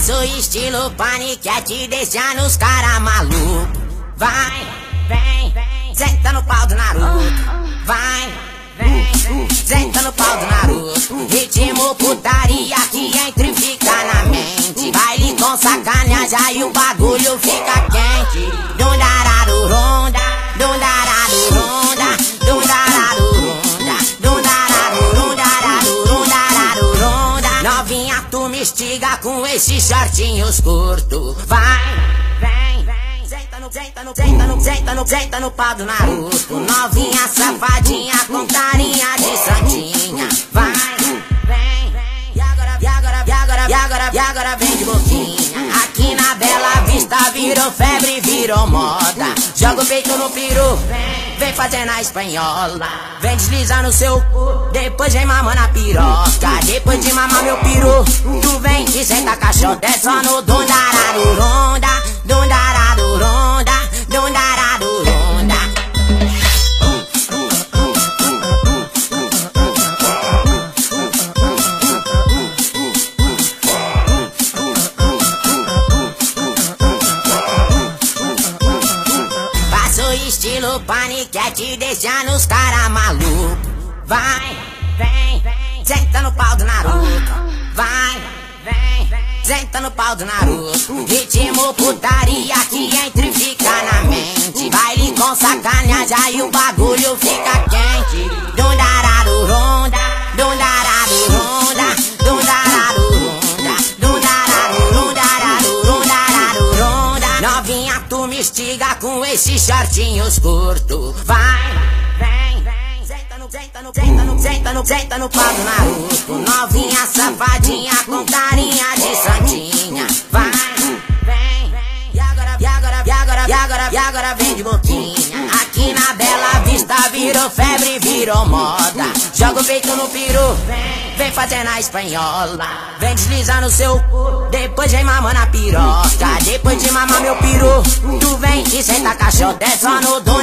Faço estilo paniquete, deixando os cara maluco. Vai, vem, senta no pau do Naruto. Vai, vem, senta no pau do Naruto. Ritmo putaria que entra e fica na mente. Baile com sacanagem e o bagulho fica quente. Dundararu ronda, dundararu ronda, dundararu ronda, dundararu rondararu rondararu ronda. Novinha, tu me estiga com esses shortinhos curtos. Vai, vem, senta no pau do Naruto. Novinha safadinha com carinha de santinha. Vai, vem, e agora vem de boquinha. Aqui na Bela Vista virou febre, virou moda. Joga o peito no peru, vem fazendo a espanhola. Vem deslizando o seu cu, depois vem mamando a piroca. Depois de mamar meu peru, tu vem e senta caixota. É só no dundararu ronda, dundararu ronda, dundararu ronda. Estilo paniquete, deixando os cara maluco. Vai, vem, senta no pau do Naruto. Vai, vem, senta no pau do Naruto. Ritmo putaria que entra e fica na mente. Baile com sacanagem e o bagulho fica quente. Dundararu ronda, dundararu ronda, dundararu ronda, dundararu rondararu rondararu ronda. Novinha, tu me estiga com esses shortinhos curtos. Vai, vem, senta no pau do Naruto. Novinha safadinha com carinha de santinha. Vai, vem, e agora vem de boquinha. Aqui na Bela Vista virou febre, virou moda. Joga o peito no peru, vem fazendo a espanhola. Vem deslizando o seu cu, depois vem mamando a piroca. Depois de mamar meu peru, tu vem e senta caixota. É só no dono.